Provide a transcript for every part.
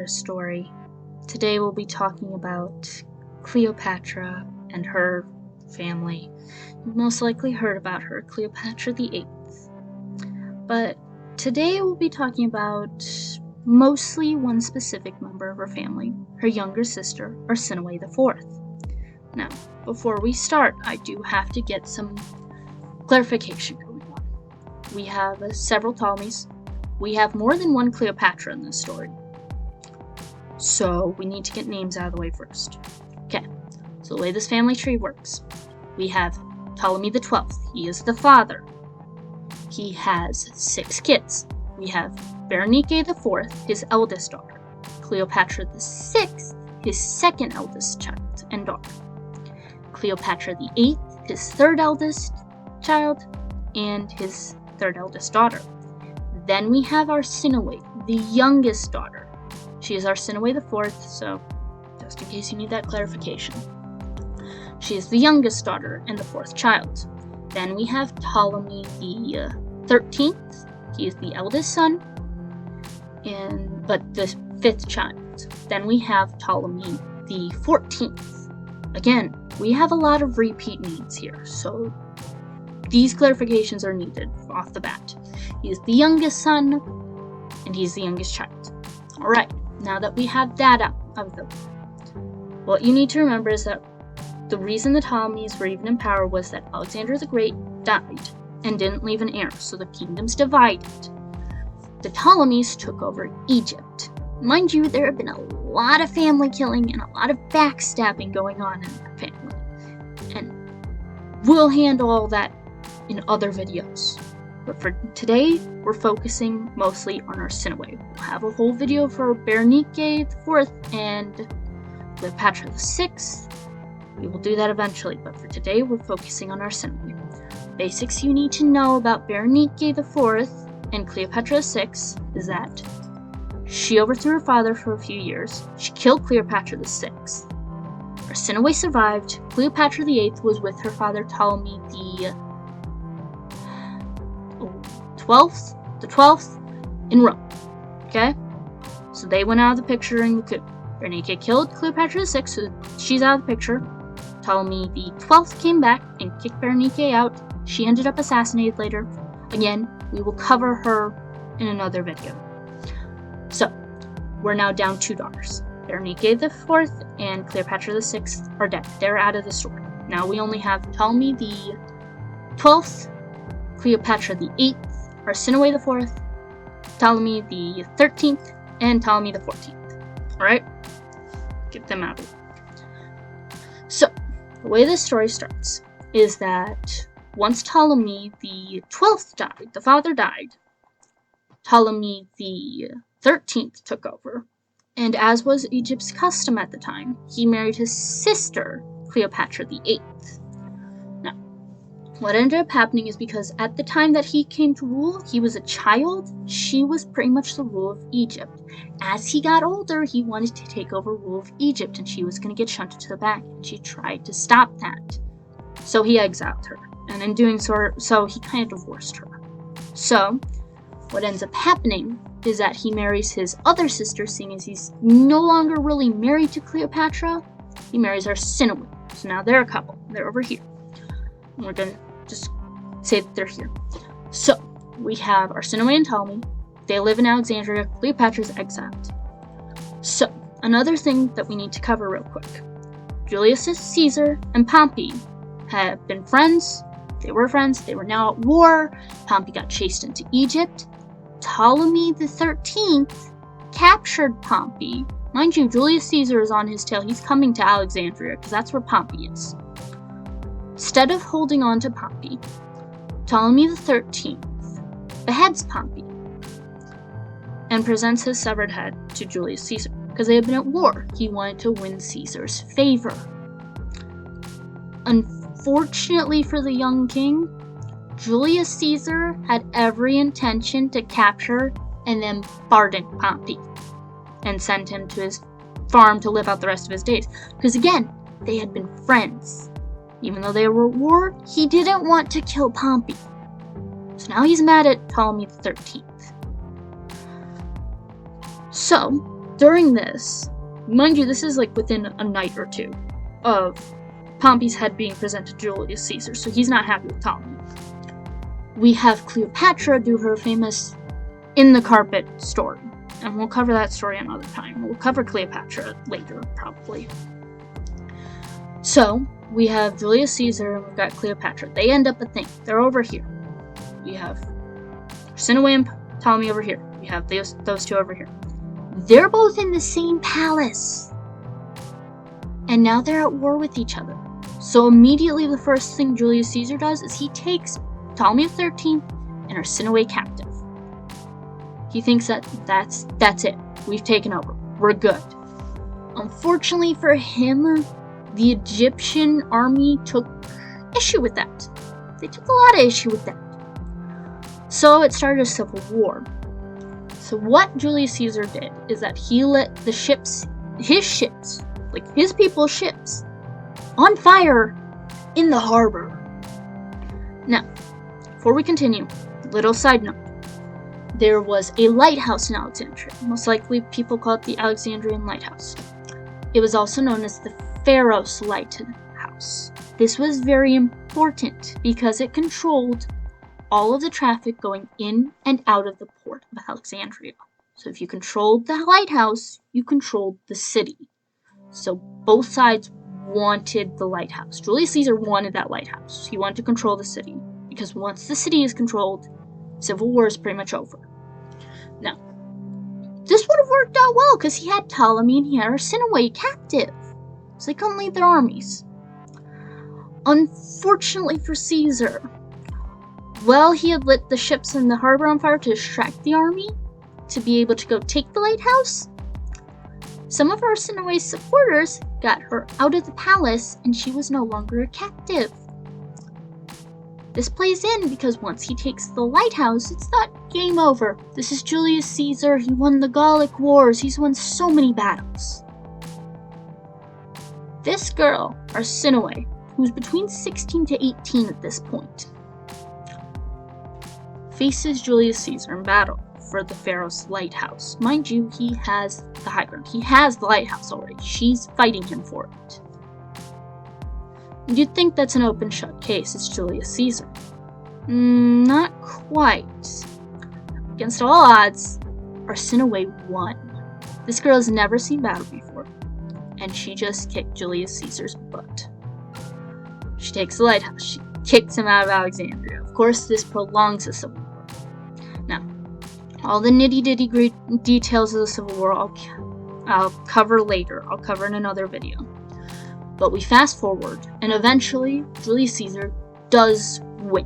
Her story. Today we'll be talking about Cleopatra and her family. You've most likely heard about her, Cleopatra VIII. But today we'll be talking about mostly one specific member of her family, her younger sister, Arsinoe IV. Now, before we start, I do have to get some clarification going on. We have several Ptolemies. We have more than one Cleopatra in this story. So we need to get names out of the way first. Okay, so the way this family tree works, we have Ptolemy XII. He is the father. He has 6 kids. We have Berenike IV, his eldest daughter. Cleopatra VI, his second eldest child and daughter. Cleopatra VIII, his third eldest child, and his third eldest daughter. Then we have Arsinoe, the youngest daughter. She is Arsinoe IV, so just in case you need that clarification. She is the youngest daughter and the 4th child. Then we have Ptolemy the 13th. He is the eldest son, but the 5th child. Then we have Ptolemy the 14th. Again, we have a lot of repeat names here, so these clarifications are needed off the bat. He is the youngest son, and he's the youngest child. Alright, now that we have that out of the way, what you need to remember is that the reason the Ptolemies were even in power was that Alexander the Great died and didn't leave an heir, so the kingdoms divided. The Ptolemies took over Egypt. Mind you, there have been a lot of family killing and a lot of backstabbing going on in that family. And we'll handle all that in other videos. But for today, we're focusing mostly on Arsinoe. We'll have a whole video for Berenike IV and Cleopatra VI. We will do that eventually, but for today, we're focusing on Arsinoe. Basics you need to know about Berenike IV and Cleopatra VI is that she overthrew her father for a few years. She killed Cleopatra VI. Arsinoe survived. Cleopatra VIII was with her father Ptolemy the 12th in Rome. Okay? So they went out of the picture in the coup. Berenike killed Cleopatra VI, so she's out of the picture. Ptolemy the 12th came back and kicked Berenike out. She ended up assassinated later. Again, we will cover her in another video. So, we're now down 2 daughters. Berenike IV and Cleopatra VI are dead. They're out of the story. Now we only have Ptolemy the 12th, Cleopatra the 8th, Arsinoe IV, Ptolemy the 13th, and Ptolemy the 14th. Alright? Get them out of it. So, the way this story starts is that once Ptolemy the 12th died, the father died, Ptolemy the 13th took over, and as was Egypt's custom at the time, he married his sister, Cleopatra VIII. Now, what ended up happening is because at the time that he came to rule, he was a child. She was pretty much the rule of Egypt. As he got older, he wanted to take over rule of Egypt, and she was going to get shunted to the back, and she tried to stop that. So he exiled her, and in doing so he kind of divorced her. So, what ends up happening is that he marries his other sister, seeing as he's no longer really married to Cleopatra. He marries Arsinoe. So now they're a couple. They're over here. And we're going to just say that they're here. So, we have Arsinoe and Ptolemy. They live in Alexandria. Cleopatra's exiled. So, another thing that we need to cover real quick. Julius Caesar and Pompey have been friends. They were friends. They were now at war. Pompey got chased into Egypt. Ptolemy the 13th captured Pompey. Mind you, Julius Caesar is on his tail. He's coming to Alexandria because that's where Pompey is. Instead of holding on to Pompey, Ptolemy the 13th beheads Pompey and presents his severed head to Julius Caesar because they had been at war. He wanted to win Caesar's favor. Unfortunately for the young king, Julius Caesar had every intention to capture and then pardon Pompey and send him to his farm to live out the rest of his days. Because again, they had been friends. Even though they were at war, he didn't want to kill Pompey. So now he's mad at Ptolemy the 13th. So, During this, mind you, this is like within a night or two of Pompey's head being presented to Julius Caesar, so he's not happy with Ptolemy. We have Cleopatra do her famous in the carpet story, and we'll cover that story another time. We'll cover Cleopatra later, probably. So, we have Julius Caesar and we've got Cleopatra. They end up a thing. They're over here. We have Arsinoe and Ptolemy over here. We have those two over here. They're both in the same palace. And now they're at war with each other. So immediately the first thing Julius Caesar does is he takes Ptolemy XIII and Arsinoe captive. He thinks that that's it. We've taken over. We're good. Unfortunately for him, the Egyptian army took issue with that. They took a lot of issue with that. So it started a civil war. So what Julius Caesar did is that he lit the ships, his ships, like his people's ships, on fire in the harbor. Now, before we continue, little side note. There was a lighthouse in Alexandria. Most likely people call it the Alexandrian Lighthouse. It was also known as the Pharos Lighthouse. This was very important because it controlled all of the traffic going in and out of the port of Alexandria. So if you controlled the lighthouse, you controlled the city. So both sides wanted the lighthouse. Julius Caesar wanted that lighthouse. He wanted to control the city because once the city is controlled, civil war is pretty much over. Now, this would have worked out well because he had Ptolemy and he had Arsinoe captive. So they couldn't leave their armies. Unfortunately for Caesar, well, he had lit the ships in the harbor on fire to distract the army to be able to go take the lighthouse. Some of Arsinoe's supporters got her out of the palace and she was no longer a captive. This plays in because once he takes the lighthouse, it's not game over. This is Julius Caesar. He won the Gallic Wars. He's won so many battles. This girl, Arsinoe, who's between 16 to 18 at this point, faces Julius Caesar in battle for the Pharos Lighthouse. Mind you, he has the high ground. He has the lighthouse already. She's fighting him for it. You'd think that's an open shut case. It's Julius Caesar. Not quite. Against all odds, Arsinoe won. This girl has never seen battle before, and she just kicked Julius Caesar's butt. She takes the lighthouse. She kicks him out of Alexandria. Of course, this prolongs the Civil War. Now, all the nitty-gritty details of the Civil War I'll cover later. I'll cover in another video. But we fast forward, and eventually, Julius Caesar does win.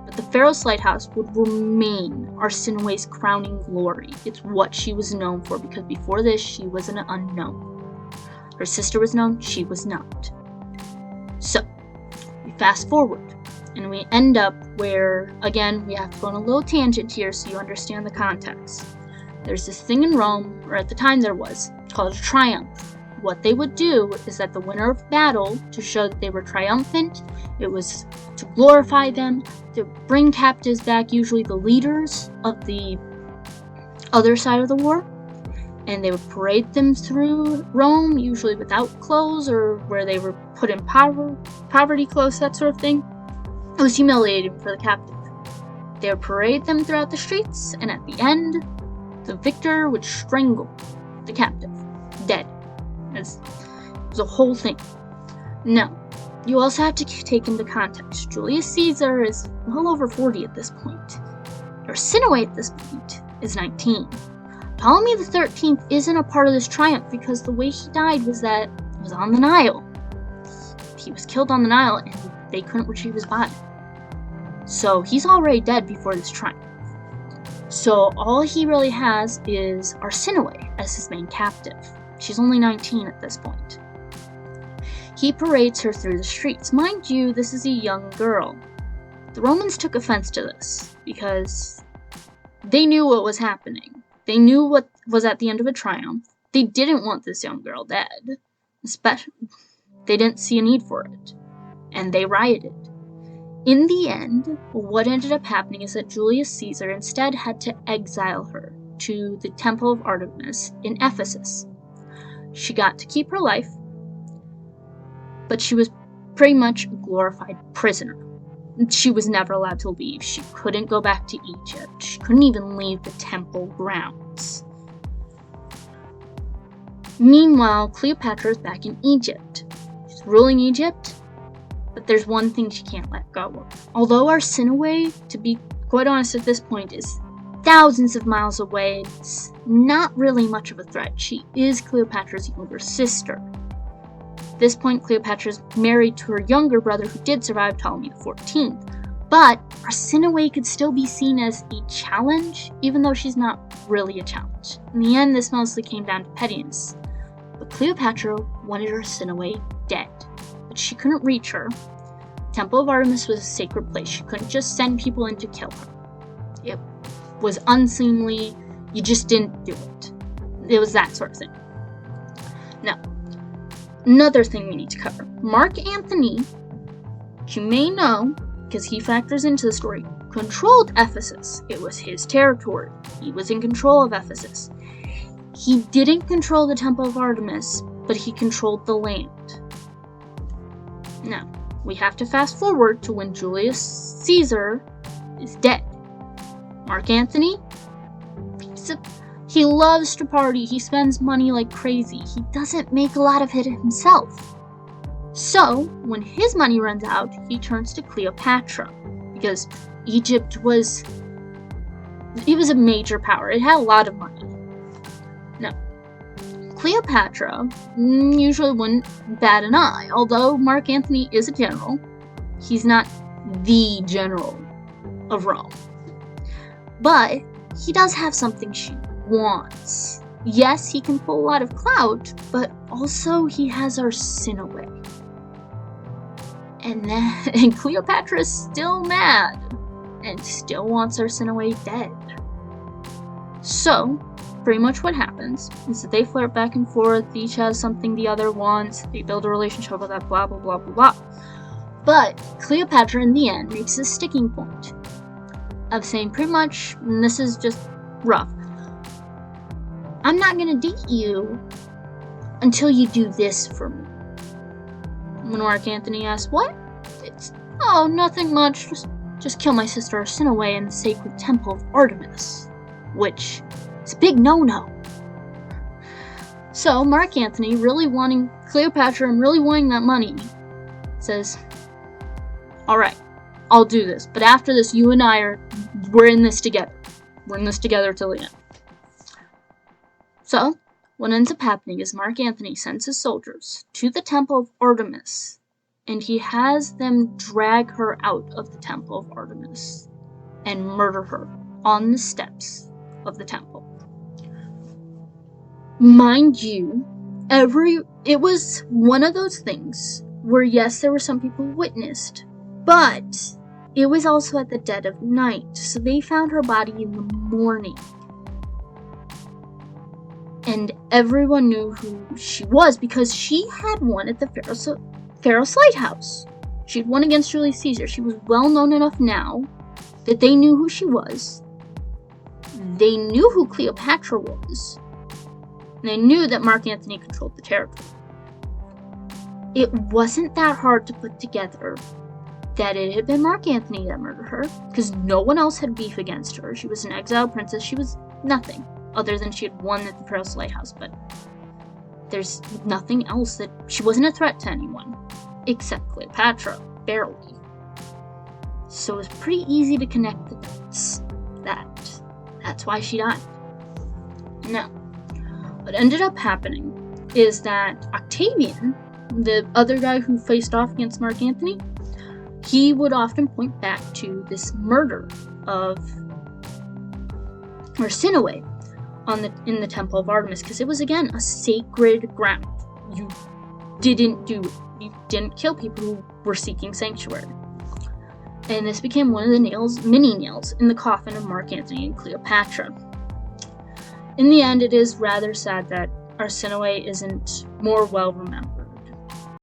But the Pharos Lighthouse would remain Arsinoe's crowning glory. It's what she was known for, because before this, she was an unknown. Her sister was known, she was not. So, we fast forward, and we end up where, again, we have to go on a little tangent here so you understand the context. There's this thing in Rome, or at the time there was, called a triumph. What they would do is that the winner of battle, to show that they were triumphant, it was to glorify them, to bring captives back, usually the leaders of the other side of the war, and they would parade them through Rome, usually without clothes or where they were put in poverty clothes, that sort of thing. It was humiliating for the captive. They would parade them throughout the streets, and at the end, the victor would strangle the captive, dead. It was a whole thing. Now, you also have to take into context, Julius Caesar is well over 40 at this point. Arsinoe at this point is 19. Ptolemy XIII isn't a part of this triumph because the way he died was that it was on the Nile. He was killed on the Nile and they couldn't retrieve his body. So he's already dead before this triumph. So all he really has is Arsinoe as his main captive. She's only 19 at this point. He parades her through the streets. Mind you, this is a young girl. The Romans took offense to this because they knew what was happening. They knew what was at the end of a triumph. They didn't want this young girl dead. Especially, they didn't see a need for it. And they rioted. In the end, what ended up happening is that Julius Caesar instead had to exile her to the Temple of Artemis in Ephesus. She got to keep her life, but she was pretty much a glorified prisoner. She was never allowed to leave. She couldn't go back to Egypt. She couldn't even leave the temple grounds. Meanwhile, Cleopatra is back in Egypt. She's ruling Egypt, but there's one thing she can't let go of. Although Arsinoe, to be quite honest at this point, is thousands of miles away, it's not really much of a threat. She is Cleopatra's younger sister. At this point, Cleopatra is married to her younger brother who did survive, Ptolemy XIV. But Arsinoe could still be seen as a challenge, even though she's not really a challenge. In the end, this mostly came down to pettiness. But Cleopatra wanted Arsinoe dead, but she couldn't reach her. The Temple of Artemis was a sacred place. She couldn't just send people in to kill her. It was unseemly. You just didn't do it. It was that sort of thing. Now, another thing we need to cover. Mark Antony, you may know, because he factors into the story, controlled Ephesus. It was his territory. He was in control of Ephesus. He didn't control the Temple of Artemis, but he controlled the land. Now, we have to fast forward to when Julius Caesar is dead. Mark Antony, he loves to party. He spends money like crazy. He doesn't make a lot of it himself. So, when his money runs out, he turns to Cleopatra, because Egypt was a major power. It had a lot of money. Now, Cleopatra usually wouldn't bat an eye. Although Mark Antony is a general, he's not the general of Rome. But he does have something she wants. Yes, he can pull a lot of clout, but also he has Arsinoe. And Cleopatra is still mad and still wants Arsinoe dead. So, pretty much what happens is that they flirt back and forth, each has something the other wants, they build a relationship with that, blah, blah, blah, blah, blah. But Cleopatra, in the end, reaches a sticking point of saying pretty much, and this is just rough, I'm not gonna date you until you do this for me. When Mark Antony asks, what? It's, oh, nothing much, just kill my sister Arsinoe in the sacred temple of Artemis, which is a big no-no. So Mark Antony, really wanting Cleopatra and really wanting that money, says, alright, I'll do this, but after this, you and I we're in this together. We're in this together till the end. So, what ends up happening is Mark Antony sends his soldiers to the Temple of Artemis, and he has them drag her out of the Temple of Artemis and murder her on the steps of the temple. Mind you, it was one of those things where, yes, there were some people who witnessed, but it was also at the dead of night, so they found her body in the morning. And everyone knew who she was because she had won at the Pharaoh's Lighthouse. She'd won against Julius Caesar. She was well known enough now that they knew who she was. They knew who Cleopatra was. And they knew that Mark Antony controlled the territory. It wasn't that hard to put together that it had been Mark Antony that murdered her, because no one else had beef against her. She was an exiled princess. She was nothing other than she had won at the Pharaoh's Lighthouse, but there's nothing else that she wasn't a threat to anyone except Cleopatra, barely. So it was pretty easy to connect the dots. That's why she died. Now, what ended up happening is that Octavian, the other guy who faced off against Mark Antony, he would often point back to this murder of Arsinoe in the Temple of Artemis, because it was, again, a sacred ground. You didn't do it. You didn't kill people who were seeking sanctuary. And this became one of the many nails in the coffin of Mark Antony and Cleopatra. In the end, it is rather sad that Arsinoe isn't more well remembered.